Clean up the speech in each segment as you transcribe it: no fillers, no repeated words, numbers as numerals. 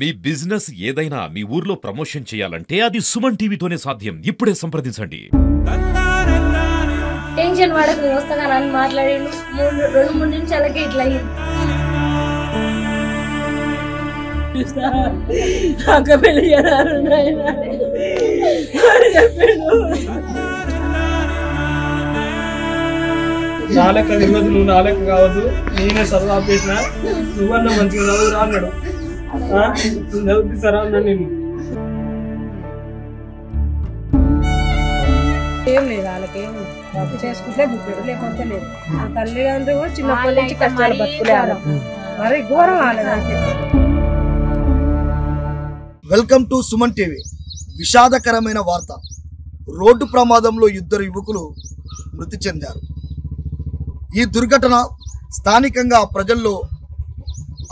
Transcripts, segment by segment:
మీ business ఏదైనా మీ ఊర్లో promotion చేయాలంటే అది సుమన్ టీవీతోనే సాధ్యం. ఇప్పుడే సంప్రదించండి. టెన్షన్ పడకు, వస్తాగా నన్ను మాట్లాడిండు. 2-3 నిమిషాలకి ఇట్లా అక్క పెళ్లి చేయారు నాలెక్క తెలియదు, నువ్వు నాలెక్క కావద్దు, నేనే చదువు ఆపేసిన, నువ్వన్నా మంచిగా చదువురా అన్నాడు. చదివిస్తారా అన్నా నేను. ఏం లేదు, వాళ్ళకేం బాబు చేసుకుంటే బుద్ధాడు, లేకపోతే లేదు. ఆ తల్లిదండ్రులు కూడా చిన్నప్పటి నుంచి కష్టాలు బతుకులే, మరి ఘోరం వాళ్ళదంటే. Welcome to Suman TV. విషాదకరమైన వార్త. రోడ్డు ప్రమాదంలో 2 యువకులు మృతి చెందారు. ఈ దుర్ఘటన స్థానికంగా ప్రజల్లో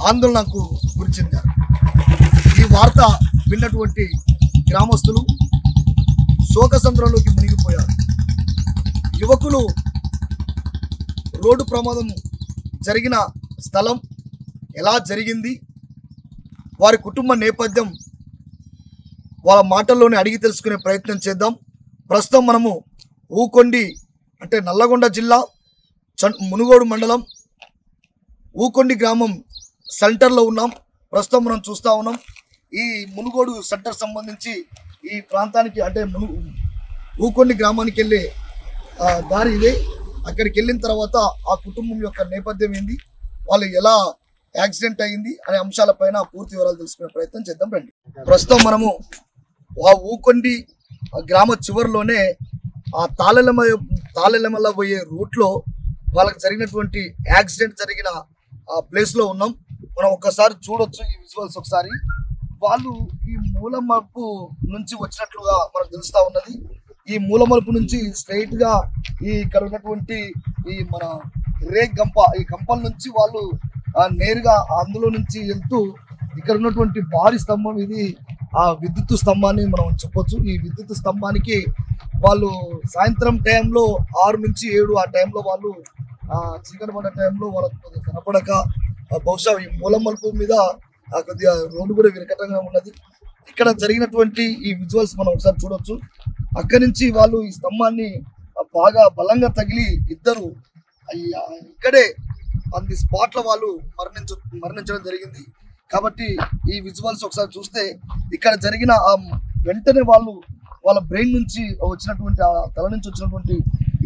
ఆందోళనకు గురి చెందారు. ఈ వార్త విన్నటువంటి గ్రామస్తులు శోకసంద్రంలోకి మునిగిపోయారు. యువకులు రోడ్డు ప్రమాదం జరిగిన స్థలం ఎలా జరిగింది, వారి కుటుంబ నేపథ్యం వాళ్ళ మాటల్లోనే అడిగి తెలుసుకునే ప్రయత్నం చేద్దాం. ప్రస్తుతం మనము ఊకొండి అంటే నల్లగొండ జిల్లా మునుగోడు మండలం ఊకొండి గ్రామం సెంటర్లో ఉన్నాం. ప్రస్తుతం మనం చూస్తూ ఉన్నాం. ఈ మునుగోడు సెంటర్ సంబంధించి ఈ ప్రాంతానికి అంటే ఊకొండి గ్రామానికి వెళ్ళే దారి ఇదే. అక్కడికి వెళ్ళిన తర్వాత ఆ కుటుంబం యొక్క నేపథ్యం ఏంది, వాళ్ళు ఎలా యాక్సిడెంట్ అయ్యింది అనే అంశాలపైన పూర్తి వివరాలు తెలుసుకునే ప్రయత్నం చేద్దాం రండి. ప్రస్తుతం మనము ఆ ఊకొండి గ్రామ చివరిలోనే ఆ తాళెలమల్ల పోయే రూట్లో వాళ్ళకి జరిగినటువంటి యాక్సిడెంట్ జరిగిన ఆ ప్లేస్లో ఉన్నాం. మనం ఒక్కసారి చూడొచ్చు ఈ విజువల్స్. ఒకసారి వాళ్ళు ఈ మూలమలుపు నుంచి వచ్చినట్లుగా మనకు తెలుస్తూ ఉన్నది. ఈ మూలమలుపు నుంచి స్ట్రైట్గా ఈ ఇక్కడ ఉన్నటువంటి ఈ మన రేక్ గంప, ఈ గంపల నుంచి వాళ్ళు నేరుగా అందులో నుంచి వెళ్తూ ఇక్కడ ఉన్నటువంటి భారీ స్తంభం, ఇది ఆ విద్యుత్ స్తంభాన్ని మనం చెప్పొచ్చు. ఈ విద్యుత్ స్తంభానికి వాళ్ళు సాయంత్రం టైంలో 6 నుంచి 7 ఆ టైంలో వాళ్ళు చీకటి పడ్డ టైంలో వాళ్ళకు కొద్దిగా కనపడక బహుశా ఈ మూలమలుపు మీద కొద్దిగా రోడ్డు కూడా విరకటంగా ఉన్నది. ఇక్కడ జరిగినటువంటి ఈ విజువల్స్ మనం ఒకసారి చూడొచ్చు. అక్కడి నుంచి వాళ్ళు ఈ స్తంభాన్ని బాగా బలంగా తగిలి ఇద్దరు ఇక్కడే ఆన్ ది స్పాట్ లో వాళ్ళు మరణించడం జరిగింది. కాబట్టి ఈ విజువల్స్ ఒకసారి చూస్తే ఇక్కడ జరిగిన వెంటనే వాళ్ళ బ్రెయిన్ నుంచి వచ్చినటువంటి ఆ తల నుంచి వచ్చినటువంటి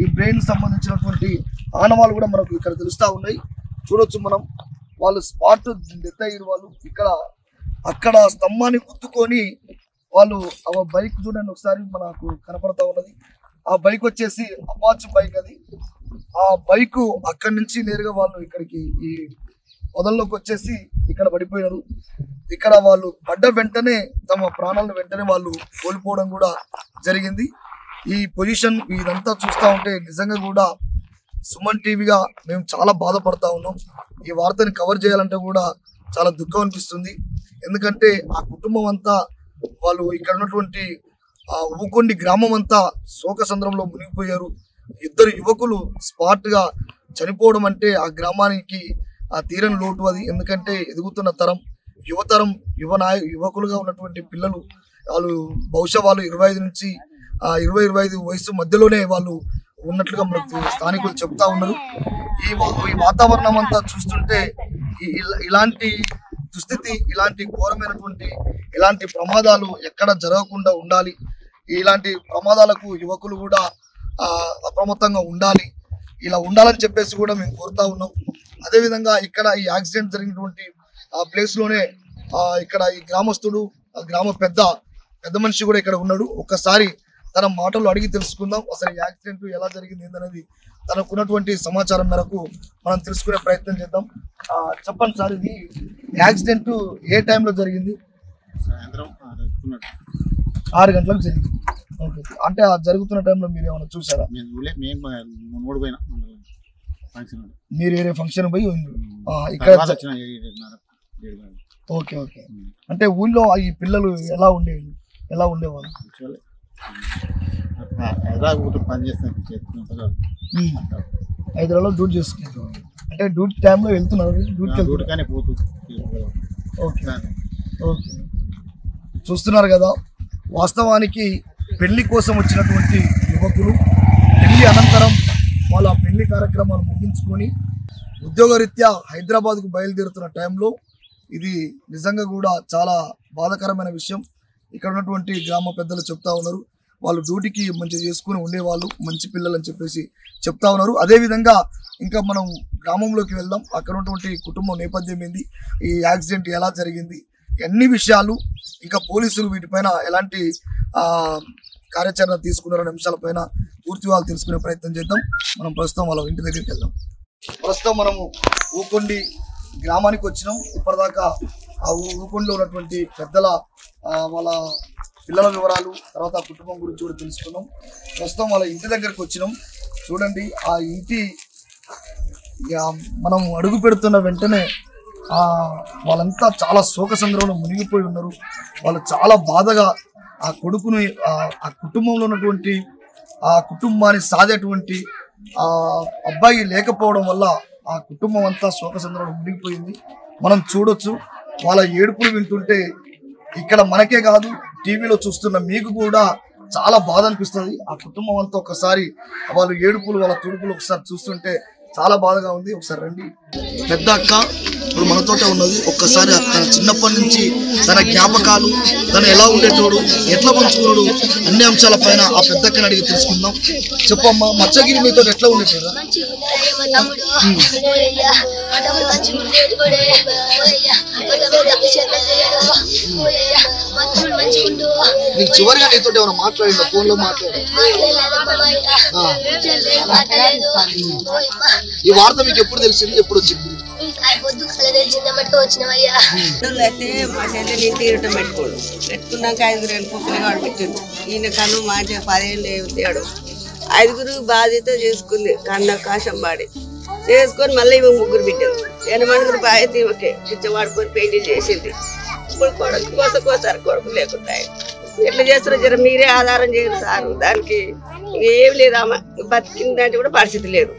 ఈ బ్రెయిన్ సంబంధించినటువంటి ఆనవాళ్ళు కూడా మనకు ఇక్కడ తెలుస్తూ ఉన్నాయి. చూడొచ్చు మనం. వాళ్ళు స్పాట్ డెత్ అయ్యారు. వాళ్ళు అక్కడ స్తంభాన్ని గుద్దుకొని వాళ్ళు ఆ బైక్ చూడండి ఒకసారి మనకు కనపడతా ఉన్నది. ఆ బైక్ వచ్చేసి అపాచ్ బైక్. అది ఆ బైక్ అక్కడి నుంచి నేరుగా వాళ్ళు ఇక్కడికి ఈ పొదల్లోకి వచ్చేసి ఇక్కడ పడిపోయినారు. ఇక్కడ వాళ్ళు పడ్డ వెంటనే తమ ప్రాణాలను వెంటనే వాళ్ళు కోల్పోవడం కూడా జరిగింది. ఈ పొజిషన్ ఇదంతా చూస్తూ ఉంటే నిజంగా కూడా సుమన్ టీవీగా మేము చాలా బాధపడతా ఉన్నాం. ఈ వార్తని కవర్ చేయాలంటే కూడా చాలా దుఃఖం అనిపిస్తుంది. ఎందుకంటే ఆ కుటుంబం అంతా వాళ్ళు ఇక్కడ ఉన్నటువంటి ఆ ఊకొండి గ్రామం అంతా శోకసంద్రంలో మునిగిపోయారు. 2 యువకులు స్పాట్గా చనిపోవడం అంటే ఆ గ్రామానికి ఆ తీరని లోటు అది. ఎందుకంటే ఎదుగుతున్న తరం యువతరం యువకులుగా ఉన్నటువంటి పిల్లలు వాళ్ళు బహుశా వాళ్ళు 25 నుంచి 20-25 వయసు మధ్యలోనే వాళ్ళు ఉన్నట్లుగా మనకు స్థానికులు చెప్తా ఉన్నారు. ఈ వాతావరణం అంతా చూస్తుంటే ఇలాంటి దుస్థితి, ఇలాంటి ఘోరమైనటువంటి ఇలాంటి ప్రమాదాలు ఎక్కడ జరగకుండా ఉండాలి. ఇలాంటి ప్రమాదాలకు యువకులు కూడా అప్రమత్తంగా ఉండాలి. ఇలా ఉండాలని చెప్పేసి కూడా మేము కోరుతా ఉన్నాం. అదేవిధంగా ఇక్కడ ఈ యాక్సిడెంట్ జరిగినటువంటి ఆ ప్లేస్లోనే ఇక్కడ ఈ గ్రామస్తుడు గ్రామ పెద్ద మనిషి కూడా ఇక్కడ ఉన్నాడు. ఒక్కసారి తన మాటలు అడిగి తెలుసుకుందాం. అసలు ఈ యాక్సిడెంట్ ఎలా జరిగింది ఏంటనేది తనకున్నటువంటి సమాచారం మేరకు మనం తెలుసుకునే ప్రయత్నం చేద్దాం. చెప్పండి సార్, ఇది యాక్సిడెంట్ ఏ టైంలో జరిగింది? సాయంత్రం 6 గంటలకు జరిగింది. ఓకే. అంటే ఆ జరుగుతున్న టైంలో మీరు ఏమైనా చూసారా? మీరు వేరే ఫంక్షన్ పోయి ఇక్కడ. Okay okay. అంటే ఊళ్ళో ఈ పిల్లలు ఎలా ఉండేవాళ్ళు? హైదరాబాద్లో డ్యూటీ చేసుకుంటారు. అంటే డ్యూటీ టైంలో వెళ్తున్నారు? ఓకే. చూస్తున్నారు కదా, వాస్తవానికి పెళ్లి కోసం వచ్చినటువంటి యువకులు పెళ్లి అనంతరం వాళ్ళ పెళ్లి కార్యక్రమాలు ముగించుకొని ఉద్యోగరీత్యా హైదరాబాద్కు బయలుదేరుతున్న టైంలో ఇది నిజంగా కూడా చాలా బాధాకరమైన విషయం. ఇక్కడ ఉన్నటువంటి గ్రామ పెద్దలు చెప్తా ఉన్నారు, వాళ్ళు డ్యూటీకి మంచిగా చేసుకుని ఉండేవాళ్ళు, మంచి పిల్లలు అని చెప్పేసి చెప్తా ఉన్నారు. అదేవిధంగా ఇంకా మనం గ్రామంలోకి వెళ్దాం. అక్కడ ఉన్నటువంటి కుటుంబం నేపథ్యం ఏంది, ఈ యాక్సిడెంట్ ఎలా జరిగింది, అన్ని విషయాలు, ఇంకా పోలీసులు వీటిపైన ఎలాంటి కార్యాచరణ తీసుకున్నారనే అంశాలపైన పూర్తి వాళ్ళు తెలుసుకునే ప్రయత్నం చేద్దాం. మనం ప్రస్తుతం వాళ్ళ ఇంటి దగ్గరికి వెళ్దాం. ప్రస్తుతం మనము ఊకొండి గ్రామానికి వచ్చినాం. ఇప్పటిదాకా ఆ ఊకొండిలో ఉన్నటువంటి పెద్దల వాళ్ళ పిల్లల వివరాలు, తర్వాత కుటుంబం గురించి కూడా తెలుసుకున్నాం. ప్రస్తుతం వాళ్ళ ఇంటి దగ్గరికి వచ్చినాం. చూడండి, ఆ ఇంటి మనం అడుగు పెడుతున్న వెంటనే వాళ్ళంతా చాలా శోక సంద్రంలో మునిగిపోయి ఉన్నారు. వాళ్ళు చాలా బాధగా ఆ కొడుకుని, ఆ కుటుంబంలో ఉన్నటువంటి ఆ కుటుంబాన్ని సాధేటువంటి ఆ అబ్బాయి లేకపోవడం వల్ల ఆ కుటుంబం అంతా శోక సంద్రంలో మునిగిపోయింది. మనం చూడొచ్చు, వాళ్ళ ఏడుపులు వింటుంటే ఇక్కడ మనకే కాదు, టీవీలో చూస్తున్న మీకు కూడా చాలా బాధ అనిపిస్తుంది. ఆ కుటుంబం అంతా ఒకసారి వాళ్ళ ఏడుపులు, వాళ్ళ తుడుపులు ఒకసారి చూస్తుంటే చాలా బాధగా ఉంది. ఒకసారి రండి. పెద్ద అక్క ఇప్పుడు మనతోటే ఉన్నది. ఒక్కసారి తన చిన్నప్పటి నుంచి తన జ్ఞాపకాలు, తను ఎలా ఉండేటోడు, ఎట్లా పంచుకున్నాడు, అన్ని అంశాల పైన ఆ పెద్ద అక్కని అడిగి తెలుసుకుందాం. చెప్పమ్మా, మచ్చగిరి మీతో ఎట్లా ఉండేటోడు? నేను చివరిగా నీతో ఏమైనా మాట్లాడినా? ఫోన్ లో మాట్లాడా? ఈ వార్త మీకు ఎప్పుడు తెలిసింది, ఎప్పుడు వచ్చింది? అయితే మా చెల్లెలు ఇంటి ఇరటం పెట్టుకోడు, పెట్టుకున్నాక 5 ఏళ్ళు పుట్టినగాడు పెట్టిండు. ఈయన కన్ను మాట 10 ఏళ్ళు అవుతాడు. 5 బాధ్యత చేసుకుంది, కన్నకాశం పాడి చేసుకొని మళ్ళీ ఇవి 3 బిడ్డలు, 8 బాధ్యత ఇవకే పిచ్చవాడుకొని పెళ్లి చేసింది. ఇప్పుడు కొడుకు కోసకోసారి కొడుకు లేకుండా ఎట్లా చేస్తారో జర మీరే ఆధారం చేయరు సారు. దానికి ఏం లేదు, ఆమె బతికిందంటే కూడా పరిస్థితి లేదు.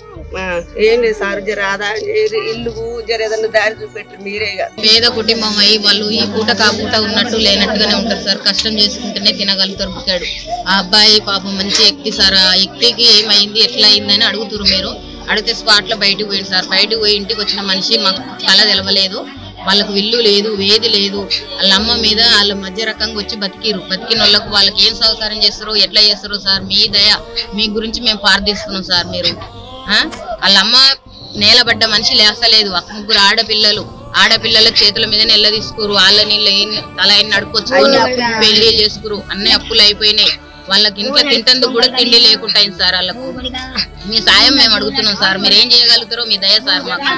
ఏం లేదు సార్, జర ఆదాయం చేయరు, ఇల్లు జర ఏదన్నా దారి చూపెట్టరు మీరే. పేద కుటుంబం అయ్యి వాళ్ళు ఈ పూట కాపూట ఉన్నట్టు లేనట్టుగానే ఉంటారు సార్. కష్టం చేసుకుంటేనే తినగలుగుతారు బుక్కాడు. ఆ అబ్బాయి పాపం మంచి వ్యక్తి సార్. ఆ వ్యక్తికి ఏమైంది, ఎట్లా అయిందని అడుగుతురు మీరు. అడిగితే స్పాట్ లో బయటకు పోయింది సార్. బయటకు పోయి ఇంటికి వచ్చిన మనిషి మాకు కళ తెలవలేదు, వాళ్ళకు ఇల్లు లేదు, వేది లేదు. వాళ్ళ అమ్మ మీద వాళ్ళ మధ్య రకంగా వచ్చి బతికిరు. బతికిన వాళ్ళకు వాళ్ళకి ఏం సౌకర్యం చేస్తారో, ఎట్లా చేస్తారో సార్, మీ దయ, మీ గురించి మేము ప్రార్థిస్తున్నాం సార్. మీరు వాళ్ళ అమ్మ నేలబడ్డ మనిషి లేస్తలేదు. 3 ఆడపిల్లల చేతుల మీద నెల్ల తీసుకురు. వాళ్ళ నీళ్ళు తల నడుకొచ్చుకొని పెళ్లి చేసుకురు. అన్ని అప్పులు అయిపోయినాయి. వాళ్ళకి ఇంట్లో తింటందుకు కూడా తిండి లేకుండా అయింది సార్. వాళ్ళకు మీ సాయం మేము అడుగుతున్నాం సార్. మీరు ఏం చేయగలుగుతారో మీ దయ సార్. మాకు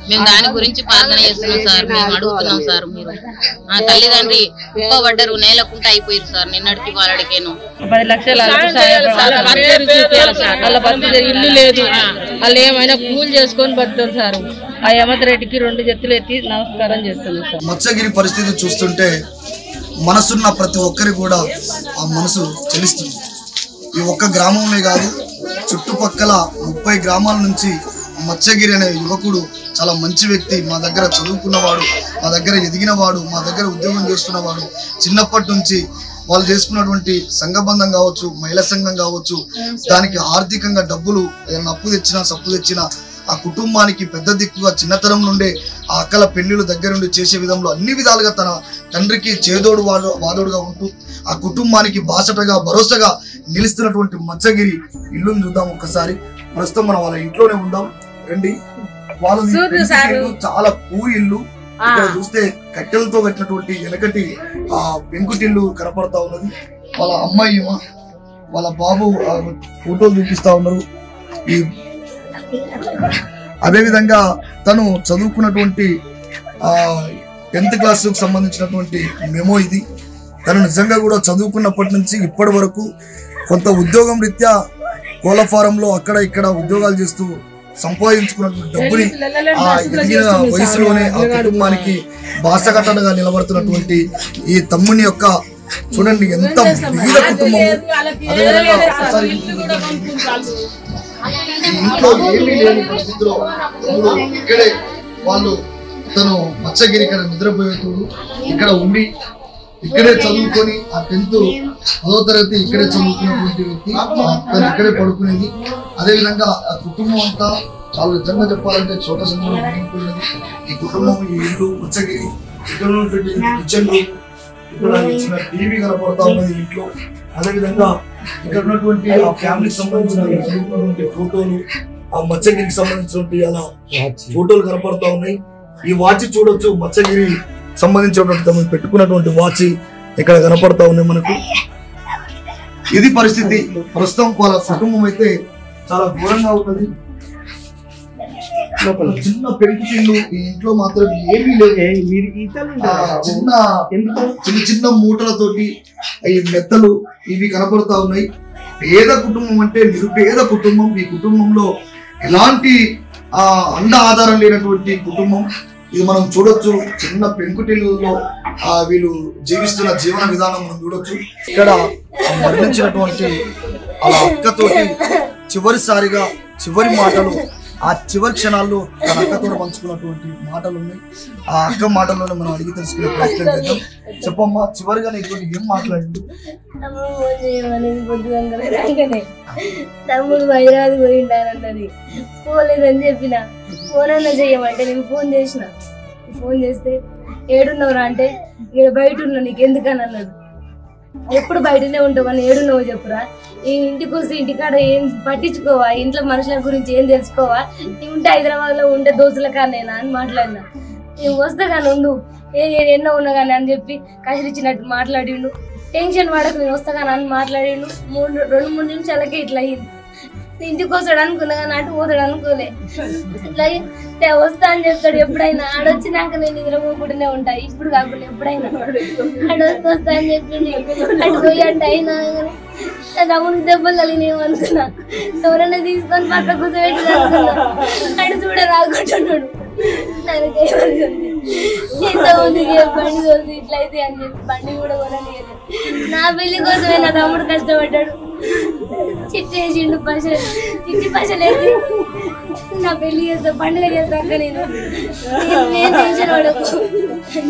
మేము దాని గురించి ప్రార్థన చేస్తున్నాం సార్. మేము అడుగుతున్నాం సార్. మీరు తల్లిదండ్రి ఉప్పబడ్డరు, నేలకుంట అయిపోయారు సార్. నిన్నటికి వాళ్ళడికేను 10 లక్షల వాళ్ళ బతుకు ఇల్లు లేదు. వాళ్ళు ఏమైనా కూలి చేసుకొని బతుకుతారు సార్. ఆ యమత్ రెడ్డికి 2 చేతులు ఎత్తి నమస్కారం చేస్తున్నాం సార్. మత్స్యగిరి పరిస్థితి చూస్తుంటే మనసున్న ప్రతి ఒక్కరి కూడా ఆ మనసు చెలిస్తుంది. ఈ ఒక్క గ్రామంలో కాదు, చుట్టుపక్కల 30 గ్రామాల నుంచి మత్స్యగిరి అనే యువకుడు చాలా మంచి వ్యక్తి, మా దగ్గర చదువుకున్నవాడు, మా దగ్గర ఎదిగినవాడు, మా దగ్గర ఉద్యోగం చేస్తున్నవాడు. చిన్నప్పటి నుంచి వాళ్ళు చేసుకున్నటువంటి సంఘబంధం కావచ్చు, మహిళా సంఘం కావచ్చు, దానికి ఆర్థికంగా డబ్బులు ఏదైనా అప్పు తెచ్చినా సప్పు తెచ్చినా ఆ కుటుంబానికి పెద్ద దిక్కుగా చిన్నతనం నుండే ఆ అక్కల పెళ్లిళ్ళు దగ్గరుండి చేసే విధంలో అన్ని విధాలుగా తన తండ్రికి చేదోడు వాదోడుగా ఉంటూ ఆ కుటుంబానికి బాసటగా భరోసాగా నిలుస్తున్నటువంటి మత్స్యగిరి ఇల్లుని చూద్దాం ఒక్కసారి. ప్రస్తుతం మనం వాళ్ళ ఇంట్లోనే ఉందాం, రండి. వాళ్ళు చాలా పూరి ఇల్లు. ఇక్కడ చూస్తే కట్టెలతో కట్టినటువంటి వెనకటి ఆ పెంకుటిల్లు కనపడతా ఉన్నది. వాళ్ళ అమ్మాయి, వాళ్ళ బాబు ఫోటోలు చూపిస్తా ఉన్నారు. ఈ అదేవిధంగా తను చదువుకున్నటువంటి 10th క్లాస్కు సంబంధించినటువంటి మెమో ఇది. తను నిజంగా కూడా చదువుకున్నప్పటి నుంచి ఇప్పటి వరకు కొంత ఉద్యోగం రీత్యా కోళ్ళ ఫారంలో అక్కడ ఇక్కడ ఉద్యోగాలు చేస్తూ సంపాదించుకున్నటువంటి డబ్బుని ఆ ఎదిగిన వయసులోనే ఆ కుటుంబానికి బాసకట్టగా నిలబడుతున్నటువంటి ఈ తమ్ముని యొక్క చూడండి ఎంత బీద కుటుంబము. అదేవిధంగా ఒకసారి ఇంట్లో ఏమీ లేని పరిస్థితిలో ఇక్కడే వాళ్ళు తను మత్స్యగిరి ఇక్కడ నిద్రపోయేటోడు, ఇక్కడ ఉండి ఇక్కడే చదువుకొని ఆ 10th 10వ తరగతి ఇక్కడే చదువుకున్నటువంటి వ్యక్తి. తను ఇక్కడే పడుకునేది. అదేవిధంగా ఆ కుటుంబం అంతా చాలా నిజంగా చెప్పాలంటే చోట సందర్భం. ఈ కుటుంబం, ఈ ఇల్లు మత్స్యగిరి, ఇక్కడ ఉన్నటువంటి కిచెన్ రూమ్, ఇక్కడ చిన్న టీవీ కనపడతా ఉన్నది ఇంట్లో. అదేవిధంగా ఇక్కడ ఉన్నటువంటి ఆ ఫ్యామిలీకి సంబంధించిన ఫోటోలు, ఆ మత్స్యగిరికి సంబంధించినటువంటి అలా ఫోటోలు కనపడతా ఉన్నాయి. ఈ వాచ్ చూడొచ్చు, మత్స్యగిరి సంబంధించినటువంటి పెట్టుకున్నటువంటి వాచ్ ఇక్కడ కనపడతా ఉన్నాయి మనకు. ఇది పరిస్థితి ప్రస్తుతం. వాళ్ళ కుటుంబం అయితే చాలా ఘోరంగా ఉన్నది. చిన్న పెంకుటిల్లు, ఈ ఇంట్లో మాత్రం ఏమీ లేవు. చిన్న మూటలతోటి ఈ మెత్తలు ఇవి కనపడతా ఉన్నాయి. పేద కుటుంబం అంటే నిరుపేద కుటుంబం. ఈ కుటుంబంలో ఎలాంటి అండ ఆధారం లేనటువంటి కుటుంబం. ఇది మనం చూడొచ్చు. చిన్న పెంకుటిల్లులో వీళ్ళు జీవిస్తున్న జీవన విధానం మనం చూడొచ్చు. ఇక్కడ మరణించినటువంటి ఆ అక్కతోటి చివరిసారిగా చివరి మాటలు, ఆ చివరి క్షణాల్లో తన అక్కతో పంచుకున్నటువంటి మాటలు ఉన్నాయి. ఆ అక్క మాటల్లోనే మనం అడిగి తెలుసుకునే ప్రయత్నం చేద్దాం. చెప్పమ్మా, చివరిగా నీకు ఏం మాట్లాడింది? తమ్ముడు హైదరాబాద్ పోయిండానన్నది. పోలేదని చెప్పిన. ఫోన్ చెయ్యమంటే నేను ఫోన్ చేసిన. ఫోన్ చేస్తే ఏడున్నవరా అంటే ఇక్కడ బయట ఉన్నా, నీకు ఎందుకని అన్నాడు. ఎప్పుడు బయటనే ఉంటావు అని, ఏడున్నావో చెప్పురా. ఈ ఇంటికి వస్తే ఇంటికాడ ఏం పట్టించుకోవా, ఇంట్లో మనుషుల గురించి ఏం తెలుసుకోవా, నీ ఉంటే హైదరాబాద్ లో ఉంటే దోస్తుల కానేనా అని మాట్లాడినా. నేను వస్తా కానీ ఉండు, ఎన్నో ఉన్నా కానీ అని చెప్పి కసిరిచ్చినట్టు మాట్లాడిండు. టెన్షన్ పడకు, నేను వస్తా కానీ అని మాట్లాడిండు. 2-3 నిమిషాలకే ఇట్లా అయ్యింది. ఇంటికి వస్తాడు అనుకున్నా కానీ అటు పోతాడు అనుకోలే. ఇట్లా వస్తా అని చెప్తాడు ఎప్పుడైనా. ఆడొచ్చినాక నేను నిద్రపోకుండానే ఉంటా, ఇప్పుడు కాకుండా ఎప్పుడైనా. వస్తా అని చెప్పింది. అటు పోయి అంటే అయినా తమ్ముడికి దెబ్బలు కలిగినేమనుకున్నా. ఎవరైనా తీసుకొని పక్క కూర్చోబెట్టి అనుకున్నా. అటు చూడ రాకుంటున్నాడు. ఇంతమందికి బండి తోలుతూ ఇట్లా అయితే అని చెప్పి బండి కూడా కొనలేదు. నా పెళ్లి కోసమే నా తమ్ముడు కష్టపడ్డాడు. చిట్టి వేసిండు, చిట్టి పైసలేసి నా పెళ్లి చేస్తా, పండుగ చేస్తా అక్క. నేను టెన్షన్ పడకు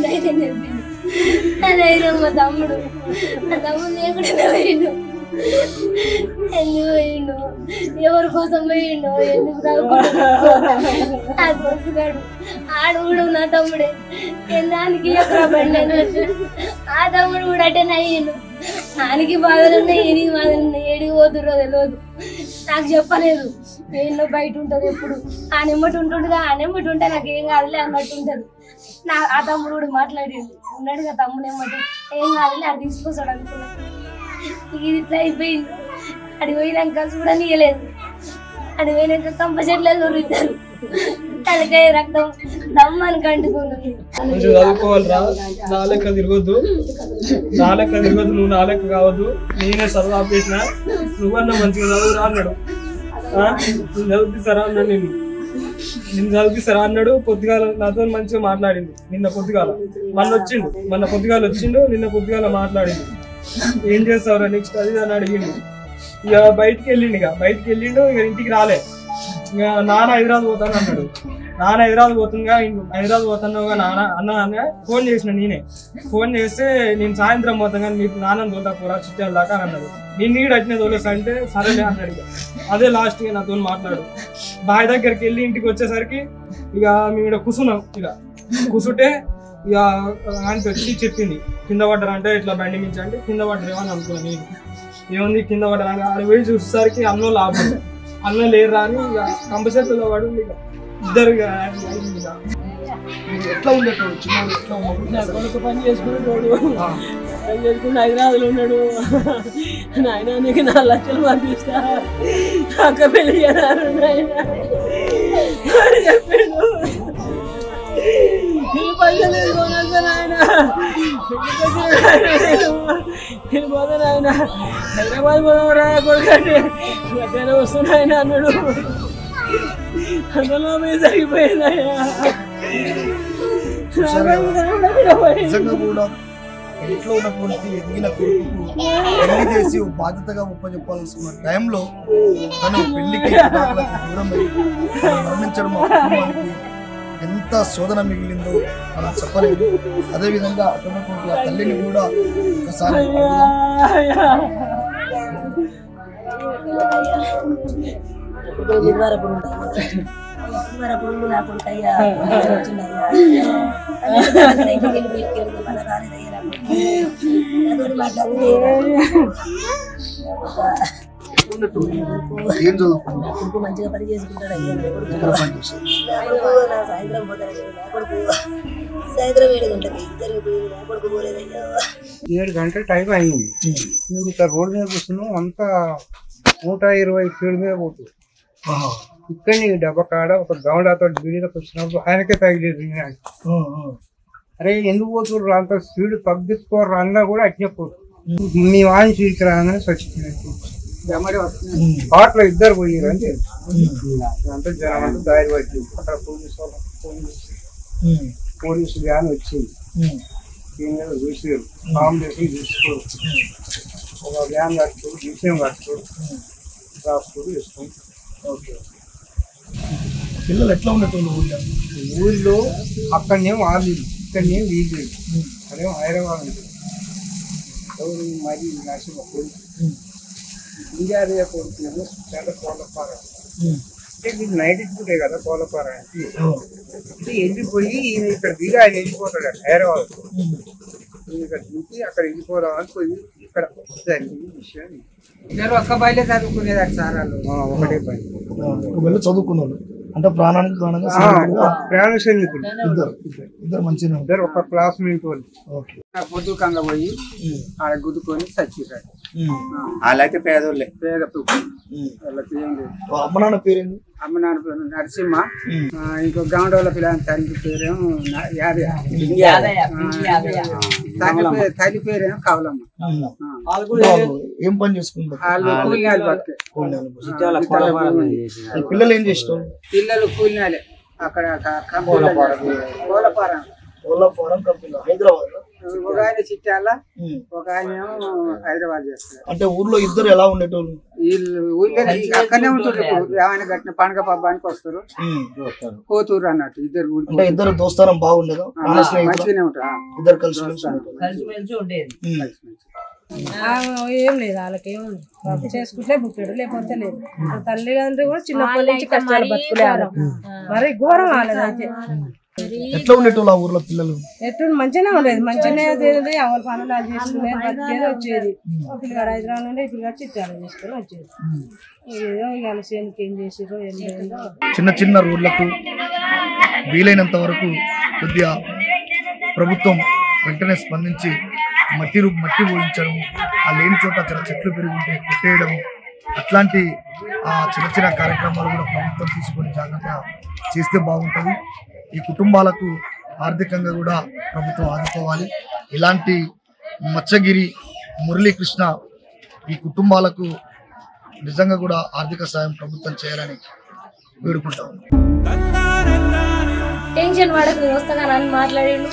ధైర్యం చెప్పింది. నా ధైర్యం మా తమ్ముడు లేకుండా పోయిండు. ఎందుకు పోయిండు, ఎవరి కోసం పోయిండు, ఎందుకు నా దోస్తుగాడు ఆడు కూడా నా తమ్ముడే. దానికి ఎక్కడ బండి ఆ తమ్ముడు కూడా అటెండ్ అయ్యిండు. ఆయనకి బాధలు ఉన్నాయి, ఈయనకి బాధలు ఉన్నాయి. ఏడికి పోతుర్రో తెలియదు, నాకు చెప్పలేదు. ఎన్నో బయట ఉంటుంది ఎప్పుడు. ఆ నెమ్మటి ఉంటుండగా, ఆ నెమ్మటి ఉంటే నాకు ఏం కాదులే అన్నట్టు ఉంటుంది. ఆ తమ్ముడు కూడా మాట్లాడిండు. ఉన్నాడుగా తమ్ముడు ఎమ్మటి, ఏం కాదులే అది తీసుకొస్తాడు అనుకున్నా. ఇది ఇట్లా అయిపోయింది. అది పోయినాక కూడా నీయలేదు. అది పోయినాక కంప చెట్లలో రుద్దారు. తలకాయ రక్తం దమ్మని కంటుకుంటుంది. మంచిగా చదువుకోవాలిరా, నా లెక్క తిరగొద్దు, నువ్వు నా లెక్క కావద్దు. నేనే చదువు ఆపేసిన, నువ్వన్నా మంచిగా చదువురా అన్నాడు. నేను చదివిస్తారా అన్నాడు. నిన్ను చదివిస్తారా అన్నాడు. పొద్దుగాల నాతో మంచిగా మాట్లాడింది. నిన్న పొద్దుగాల వచ్చిండు. నిన్న పొద్దుగాల మాట్లాడింది. ఏం చేస్తావురా నెక్స్ట్ అది అని అడిగిండు. ఇక బయటికి వెళ్ళిండు. ఇక ఇంటికి రాలే. ఇక నాన్న హైదరాబాద్ పోతాను అన్నాడు. నాన్న హైదరాబాద్ పోతుందిగా, హైదరాబాద్ పోతున్నావుగా నాన్న అన్న ఫోన్ చేసిన. నేనే ఫోన్ చేస్తే నేను సాయంత్రం పోతాను కానీ మీకు నాన్న తోలుతా పోరా చిట్టాల దాకా అని అన్నాడు. నేను నీడు అట్నే తోలేస్తా అంటే సరేలే అన్నాడు. అదే లాస్ట్ గా నాతో మాట్లాడు. బాయ్ దగ్గరికి వెళ్ళి ఇంటికి వచ్చేసరికి ఇక మేము ఇక్కడ కూర్చున్నాం. ఇక కూర్చుంటే ఇక ఆయనకి వచ్చి చెప్పింది, కింద పడ్డారు అంటే ఇట్లా బండి మించి అంటే కింద పడ్డరేమో అని అనుకున్నాను. నేను ఏముంది కింద పడ్డారు ఆడ పోయి చూసేసరికి అన్నం లాభం, అన్నం లేరు అని ఇక కంపల్సరీలో పడు. ఇక ఇద్దరు ఎట్లా ఉండేటోడు? కొడుకు పని చేసుకునేటోడు, పని చేసుకుంటూ హైదరాబాద్లో ఉన్నాడు. నాయన నీకు 4 లక్షలు పంపిస్తా, అక్క పెళ్లి చేయారు నాయన చెప్పాడు. పైసలు వేసుకోనాక నాయన పోతా నాయన హైదరాబాద్ పోదాం కొడుకంటే మధ్యాహ్నం వస్తున్నాయన అన్నాడు. అందులో మీద సరిపోయింది. నిజంగా కూడా ఇంట్లో ఉన్నటువంటి ఎదిగిన కొడుకు పెళ్లి చేసి బాధ్యతగా ఒప్పచెప్పాల్సిన టైంలో తను పెళ్లికి దూరం అయ్యి మరణించడం మా కుటుంబానికి ఎంత ఎంత శోధన మిగిలిందో మనం చెప్పలేము. అదేవిధంగా అటువంటి ఆ తల్లిని కూడా ఒకసారి ఏం చదువుకున్నావు? మంచిగా పని చేసుకుంటాడు అయ్యా. సాయంత్రం పోతాడు, సాయంత్రం 7 గంటలకి ఇద్దరు కొడుకు పోలేదయ్యా. 7 గంటల టైం అయింది. మీరు ఇక్కడ రోడ్డు మీద కూర్చున్నాం, అంతా 120 స్పీడ్ మీద పోతుంది. ఇక్కడ డబ్బా కాడ ఒక గౌండాతో బీడీలోకి వచ్చినప్పుడు ఆయనకే తగిలేదు. అరే ఎందుకు పోతుర్రు అంత స్పీడ్ తగ్గించుకోరు అన్నా కూడా అట్నే పోతుంది. మీ వాణి స్పీడ్కి రాగానే చచ్చిపోయినట్టు పాటలో ఇద్దరు పోయారు అంటే అంతా జనం అంతా దారి పట్టింది. అక్కడ పోలీసు వ్యాన్ వచ్చింది, చూసారు ఫామ్ చేసి చూసుకోరు, ఒక వ్యాన్ కట్టుకోరు, విషయం కట్టుకోరు, రాసుకోరు ఇస్తాం. పిల్లలు ఎట్లా ఉన్నట్టు ఊళ్ళో అక్కడనేమో వాళ్ళు ఇక్కడనే వీళ్ళు అదేమో హైదరాబాద్ ఉంటుంది. ఎవరు మరి నరసింహ కొడుకు ఇంజారియా కొడుకునేమో చాలా కోలపార అంటే మీకు నైట్ ఇచ్చుకుంటాయి కదా కోలపార అంటే వెళ్ళిపోయి ఈయన ఇక్కడ దిగి ఆయన వెళ్ళిపోతాడు హైదరాబాద్. ఈయన ఇక్కడ దిగి అక్కడ వెళ్ళిపోదామని పోయి ఇక్కడ జరిగింది విషయం. ఇద్దరు ఒక్క బయలే చదువుకునేది సార్ వాళ్ళు, ఒకటే బయలు చదువుకున్నాడు అంటే ప్రాణానికి ప్రయాణ సైనికులు ఇద్దరు మంచిగా ఇద్దరు ఒక క్లాస్మేట్ వాళ్ళు. పొద్దుకంగా పోయి ఆడ గుద్దుకొని చచ్చిపోయాడు. వాళ్ళైతే పేదోళ్ళే, పేద వాళ్ళకి ఏం లేదు. అమ్మ నాన్న పేరేంటి? అమ్మ నాన్న పేరు నరసింహ, ఇంకో గాండోళ్ళ పిల్లల తల్లి పేరేమో తల్లి పేరేమో కవలమ్మ. ఏం పని చేసుకుంటారు? పిల్లలు ఏం చేస్తారు? పిల్లలు కూలినాలే అక్కడ కోలపారం కంపెనీ హైదరాబాద్. ఒక ఆయన చిట్టాల, ఒక ఆయన ఏమో హైదరాబాద్ చేస్తారు. అంటే ఊర్లో ఇద్దరు ఎలా ఉండేటోళ్ళు? వీళ్ళు ఊళ్ళో అక్కడనే ఉంటుంది. ఇప్పుడు ఏమైనా కట్టిన పండుగ పబ్బానికి వస్తారు, పోతురు అన్నట్టు. ఇద్దరు దోస్తానం బాగుండేదా? మంచిగానే ఉంటారు, ఇద్దరు కలిసి ఉండేది. ఏం లేదు వాళ్ళకేముంది, బాబు చేసుకుంటే పుట్టాడు, లేకపోతే లేదు. తల్లిదండ్రులు కూడా చిన్నప్పటి నుంచి కష్టాలు బతుకులేరు, మరి ఘోరం వాళ్ళదైతే. ఎట్లా ఉండేటోళ్ళు ఆ ఊర్లో పిల్లలు? ఎట్టు మంచిగానే ఉండేది, మంచిగానే తినేది, ఎవరి పనులు అది చేసుకునేది, బతికేది వచ్చేది. పిల్లగాడు హైదరాబాద్ నుండి పిల్లగాడు చిత్తాలు చేసుకుని వచ్చేది. ఏదో ఇక సేనికి ఏం చేసిరో ఏం లేదో. చిన్న చిన్న రోడ్లకు వీలైనంత వరకు కొద్దిగా ప్రభుత్వం వెంటనే స్పందించి మట్టి పోయించడం, ఆ లేని చోట చెట్లు పెరుగుంటే కొట్టేయడం, అట్లాంటి చిన్న చిన్న కార్యక్రమాలు కూడా ప్రభుత్వం తీసుకొని జాగ్రత్తగా చేస్తే బాగుంటుంది. ఈ కుటుంబాలకు ఆర్థికంగా కూడా ప్రభుత్వం ఆదుకోవాలి. ఇలాంటి మత్స్యగిరి మురళీకృష్ణ ఈ కుటుంబాలకు నిజంగా కూడా ఆర్థిక సాయం ప్రభుత్వం చేయాలని వేడుకుంటా ఉన్నాం. టెన్షన్ పడకు, వస్తాగా నన్ను మాట్లాడిండు.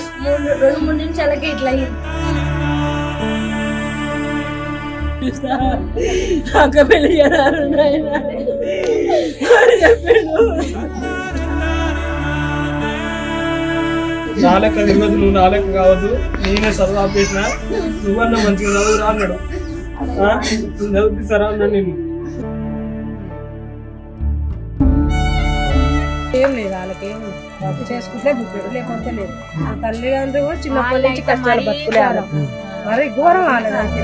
2-3 నిమిషాలకి ఇట్లా అయ్యింది. అక్క పెళ్లి చేయాలి చెప్పాడు. నాలెక్క తెలియదు, నువ్వు నాలెక్క కావద్దు, నేనే చదువు ఆపేసిన, నువ్వన్నా మంచిగా చదువురా అన్నాడు. చదివిస్తారా అన్నాడు. నేను ఏం లేదు వాళ్ళకేం బాబు చేసుకుంటే పుట్టాడు, లేకపోతే లేదు. తల్లిదండ్రులు కూడా చిన్నప్పటి నుంచి కష్టాలు బతుకులేరు, మరి ఘోరం వాళ్ళదైతే.